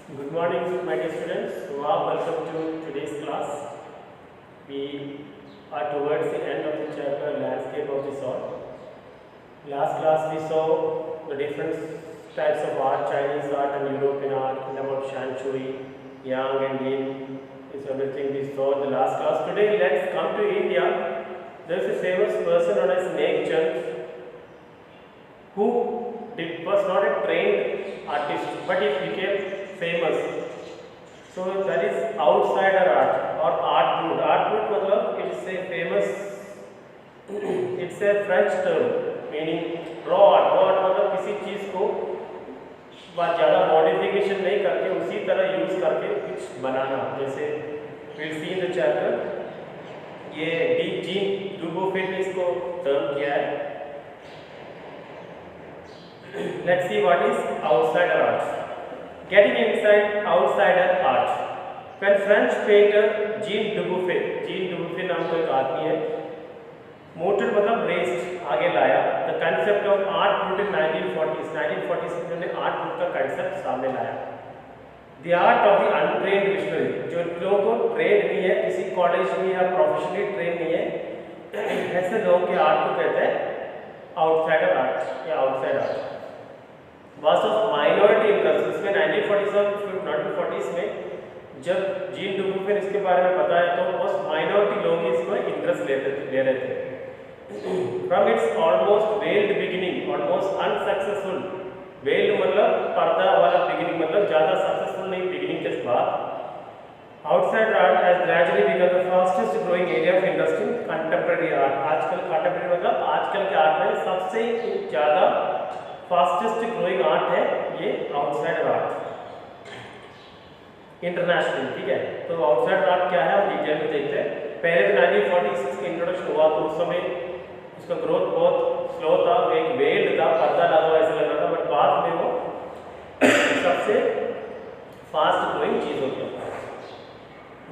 Good morning, my dear students. Warm welcome to today's class. We are towards the end of the chapter Landscape of the Soul. Last class we saw the different types of art, Chinese art and European art, and about Shan Chui, Yang and Yin. Is everything we saw in the last class. Today let's come to India. There is a famous person known as Meg Chand who was not a trained artist, but he became famous. So that is outsider art or art brut. Art brut मतलब it's a famous, it's a French term meaning raw art. Raw art मतलब किसी चीज़ को ज़्यादा modification नहीं करके उसी तरह use करके कुछ बनाना. जैसे we'll see in the chapter ये जीन डुबोफे ने इसको टर्म किया है. Let's see what is outsider art. Getting inside outsider art. When French painter Jean Dubuffet नाम का एक आदमी है, मोटर मतलब रेस्ट आगे लाया. The concept of art brut in 1940s में उन्होंने आर्ट ब्रूट का कंसेप्ट सामने लाया. The art of the untrained visionary, जो लोगों को ट्रेन नहीं है, किसी कॉलेज में या प्रोफेशनली ट्रेन नहीं है, ऐसे लोगों के आर्ट को कहते हैं आउटसाइडर आर्ट या आउटसाइड आर्ट. वास ऑफ माइनॉरिटी इंटरेस्ट. इसमें 1940s में जब जीन डुबुफे ने इसके बारे में बताया तो बस माइनॉरिटी लोग इसको इंटरेस्ट ले रहे थे. From its almost weld beginning, almost unsuccessful. Weld मतलब पर्दा वाला बिगिनिंग मतलब ज़्यादा सक्सेसफुल नहीं बिगिनिंग के बाद. Outside art has gradually become the fastest growing area of interest in contemporary art. आजकल कंटेम्प्रेरी मतलब आजकल के आर्ट में सबसे ज़्यादा फास्टेस्ट ग्रोइंग आर्ट है ये आउटसाइडर आर्ट इंटरनेशनल. ठीक है, तो आउटसाइडर आर्ट क्या है हम डिटेल में देखते हैं. पहले तो 1946 का इंट्रोडक्शन हुआ तो उस समय इसका ग्रोथ बहुत स्लो था. एक वेल्ड था, पर्दा लगा हुआ ऐसा लग रहा था, बट बाद में वो सबसे फास्ट ग्रोइंग चीज़ हो गया.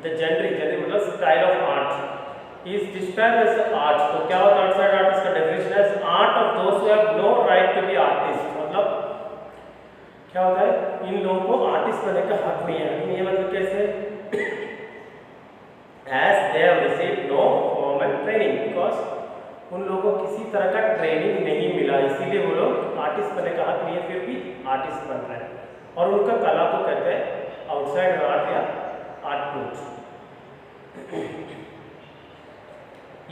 द जनरी मतलब style of art is described as art. तो क्या होता है आउटसाइड आर्ट? इसका डेफिनेशन है art of those who have no right to be artist. मतलब क्या होता है, इन लोगों को आर्टिस्ट बनने का हक नहीं है. नहीं है मतलब कैसे? As they have received no formal training. Because उन लोगों को किसी तरह का ट्रेनिंग नहीं मिला, इसीलिए वो लोग आर्टिस्ट बनने का हक नहीं है, फिर भी आर्टिस्ट बन रहे हैं. और उनका कला को कहते हैं आउटसाइड आर्ट या आर्ट ब्रूट.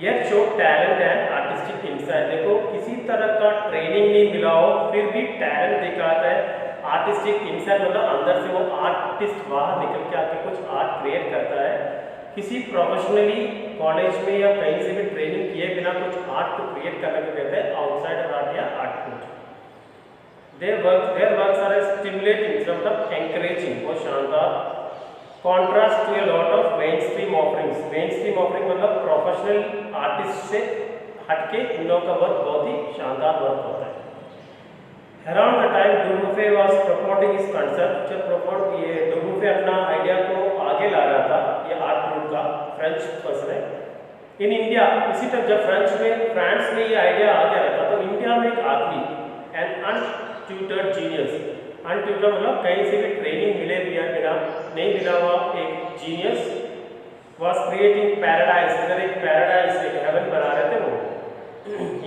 यह show talent and artistic insight. देखो किसी तरह का ट्रेनिंग नहीं मिला हो फिर भी टैलेंट दिखाता है. आर्टिस्टिक इंसाइट मतलब अंदर से वो आर्टिस्ट बाहर निकल के आके कुछ आर्ट क्रिएट करता है. किसी प्रोफेशनली कॉलेज में या कहीं से भी ट्रेनिंग किए बिना कुछ आर्ट को क्रिएट करने को कहते हैं आउटसाइडर आर्ट या art brut. Their works are stimulating मतलब एंकरेजिंग, वो शानदार. Contrast to a lot of main stream offerings. Main stream offering मतलब प्रोफेशनल आर्टिस्ट से हटके इन लोगों का वर्क बहुत ही शानदार वर्क होता है. अराउंड द टाइम डुबुफे वाज प्रपोर्टिंग इस कंसेप्ट, जब ये डुबुफे अपना आइडिया को आगे ला रहा था, ये आर्ट ब्रूट का फ्रेंच पर्सन है इन इंडिया. इसी तरह जब फ्रांस में ये आइडिया आ गया था तो इंडिया में एक आदमी एन अनट्यूटर्ड जीनियस. अनट्यूटर्ड मतलब कहीं से भी ट्रेनिंग नहीं मिला हुआ एक जीनियस was creating paradise. इधर एक पैराडाइज एक हेवन बना रहे थे वो.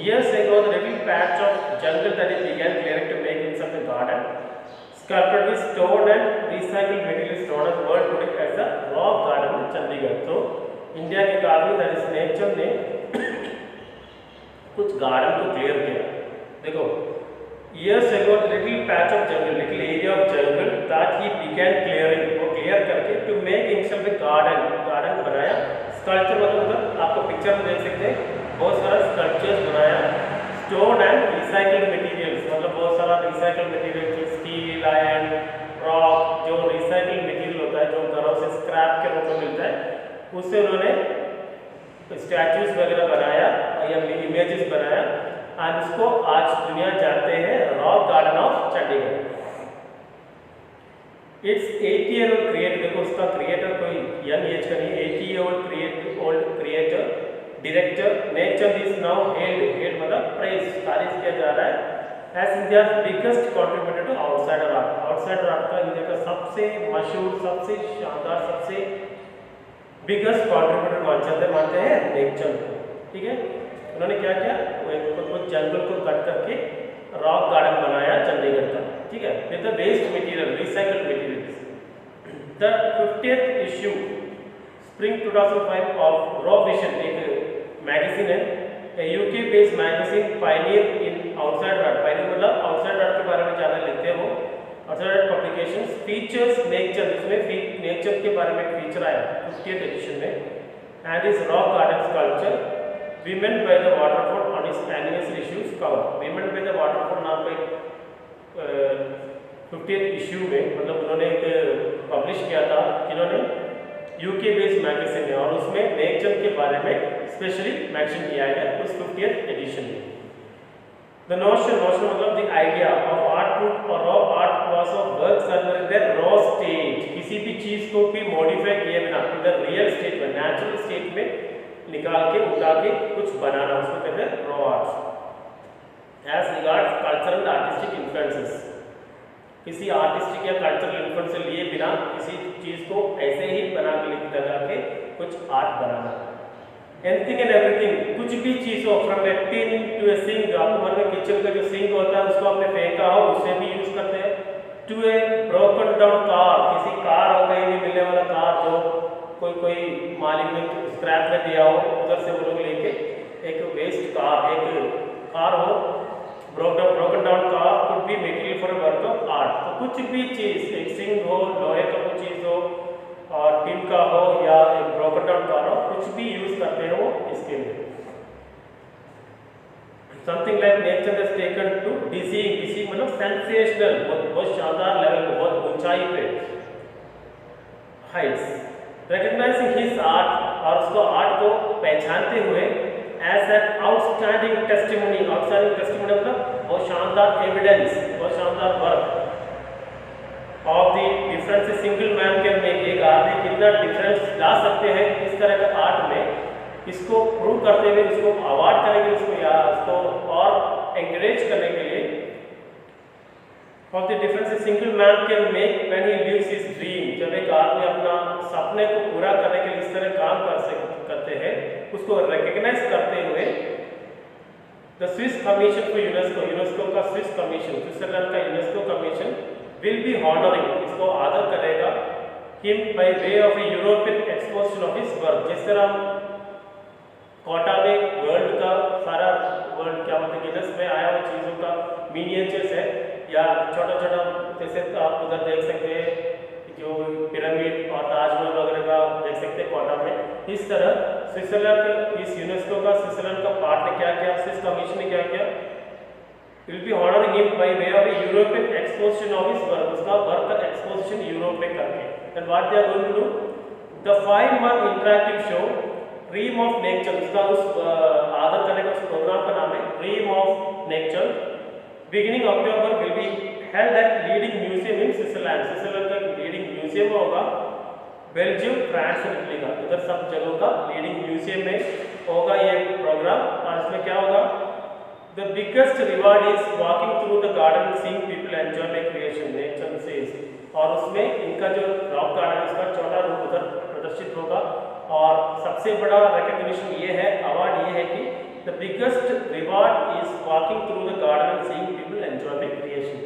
Years ago, the little patch of jungle that he began clearing to make himself a garden, sculpted with stone and recycled materials known as world today as the rock garden in Chandigarh. तो India के आदमी that is nature ने कुछ garden को clear किया. देखो years ago, the little patch of jungle, little area of jungle that he began clearing, वो clear करके to make himself a garden बनाया. स्कल्पचर मतलब आपको पिक्चर में देख सकते हैं बहुत सारा स्कल्पचर्स बनाया. स्टोन एंड रिसाइकल्ड मटेरियल्स मतलब बहुत सारा recycled material, steel, iron, rock, जो रिसाइकल्ड मटेरियल होता है जो घरों से स्क्रैप के रूप में मिलता है, उससे उन्होंने स्टैचूज वगैरह बनाया या इमेजेस बनाया. और उसको आज दुनिया जानते हैं rock garden of Chandigarh. It's 80-year-old creator. देखो उसका क्रिएटर कोई यंग एज का नहीं, 80-year-old creator director nature is now held मतलब प्रेज तारीफ किया जा रहा है as India biggest contributor to outsider art. Outsider art का इंडिया का सबसे मशहूर, सबसे शानदार, सबसे बिगेस्ट कंट्रीब्यूटर मानते हैं नेकचंद को। ठीक है, उन्होंने क्या किया, कुछ जंगल को कट करके रॉक गार्डन बनाया चंडीगढ़ का। ठीक है, with the waste material, recycled materials. The 50th issue spring 2005 of raw vision, एक मैगजीन है, UK based magazine, pioneer in outside art. Pioneer मतलब आउटसाइड आर्ट के बारे में ज़्यादा लिखते हैं वो। Outside art publications features Nekchand, उसमें नेकचंद के बारे में एक फीचर आया 50th एडिशन में। And is Rock Garden sculpture women by the Waterford on इस anniversary issues cover. Women by the Waterford नाम का 50th इश्यू में, मतलब उन्होंने एक पब्लिश किया था, इन्होंने यूके बेस्ड मैगजीन है, और उसमें नेकचंद के बारे में स्पेशली मेंशन किया गया उस 50th एडिशन में। द नोशन मतलब the idea of art brut और raw art was of works under their raw state, किसी भी चीज को भी मॉडिफाई किए बिना इन द रियल स्टेट में, नेचुरल स्टेट में निकाल के उठा के कुछ बनाना, उसको कहते हैं raw art. As regards cultural and artistic influences, किसी आर्टिस्टिक या कल्चरल इन्फ्लुएंस से लिए बिना किसी चीज को ऐसे ही बना के लगा के कुछ आर्ट बनाना। एनीथिंग एंड एवरीथिंग, कुछ भी चीज हो, from a tin to a sink, आपको मन में किचन का जो सिंक होता है उसको आपने फेंका हो, उससे भी यूज करते हैं, to a broken down car, किसी कार हो, कहीं भी मिलने वाला कार जो कोई मालिक ने स्क्रैप में दिया हो, उधर से वो लोग लेके एक वेस्ट कार, एक कार हो, broken down car could be material for a work of art. तो कुछ भी चीज, एक सिंक हो, लोहे का कुछ चीज हो, और टिन का हो, या एक ब्रोकन डाउन कार हो, कुछ भी यूज करते हैं वो इसके लिए। Something like nature has taken to डीसीइंग मतलब सेंसेशनल, बहुत शानदार लेवल पे, बहुत ऊंचाई पे, हाइट्स। रिकॉग्नाइजिंग हिज आर्ट, और उसको आर्ट को पहचानते हुए as an outstanding testimony, outstanding testimony मतलब बहुत शानदार एविडेंस, बहुत शानदार work of the difference single man can make, एक आदमी कितना डिफरेंस ला सकते हैं इस तरह का आर्ट में, इसको प्रूव करते हुए, इसको अवार्ड करेंगे, इसको या इसको और एंकरेज करने के लिए, of the difference single man can make when he lives his dream, जब एक आदमी अपना सपने को पूरा करने के लिए इस तरह काम करते हैं, उसको रिकॉग्नाइज करते हुए the Swiss commission for UNESCO का स्विस कमीशन, स्विट्जरलैंड का UNESCO commission will be honoring, इसको आदर करेगा, him by way of a European exposition of his work। जिस तरह कोटा में वर्ल्ड का सारा वर्ल्ड क्या बोलते हैं गिनेस में आया हुआ चीज़ों का मिनिएचर्स है, या छोटा छोटा, जैसे आप उधर देख सकते हैं जो पिरामिड और ताजमहल वगैरह का देख सकते हैं कोटा में, इस तरह स्विट्जरलैंड, इस यूनेस्को का स्विट्जरलैंड का पार्ट ने क्या किया, स्विस कमीशन ने क्या किया, will be honoring him by way of a European exposition of his work, उसका वर्क का एक्सपोजिशन यूरोप में करके। And what they are going to do, the 5-month interactive show Dream of Nature, उसका उस आदर करने का उस प्रोग्राम का नाम है Dream of Nature, beginning October will be held at leading museum in Switzerland। Switzerland का लीडिंग म्यूजियम होगा, बेल्जियम, फ्रांस और इटली का, इधर सब जगहों का लीडिंग म्यूजियम में होगा ये प्रोग्राम। और इसमें क्या होगा, The biggest reward is walking through the garden and seeing people enjoy my creation, nature says। और उसमें इनका जो रॉक गार्डन है उसका छोटा रूप उधर प्रदर्शित होगा, और सबसे बड़ा रिकॉग्निशन ये है, अवार्ड ये है कि the biggest reward is walking through the garden and seeing people enjoy my creation।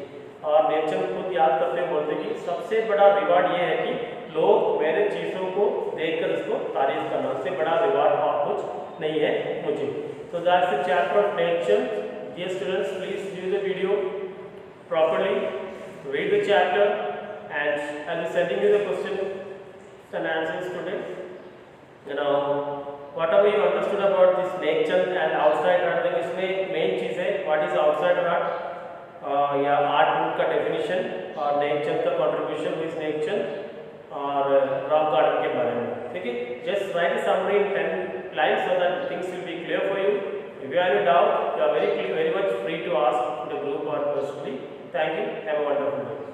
और नेचर खुद याद करते हुए बोलते कि सबसे बड़ा रिवार्ड ये है कि लोग मेरे चीज़ों को देखकर उसको तारीफ करना, उससे बड़ा रिवार्ड और कुछ नहीं है मुझे। So that's the chapter of nature. Dear students, please view the video properly, read the chapter, and I'll be sending you the questions and answers today. Now, whatever you understood about this nature and outside art, then इसमें main चीज़ है what is outside art, या art book का definition, और nature का contribution with nature, और rock garden के बारे में। ठीक है, just right a summary in 10 lines so that things will be clear for you. If you have any doubt, you are very much free to ask the group or personally. Thank you. Have a wonderful day.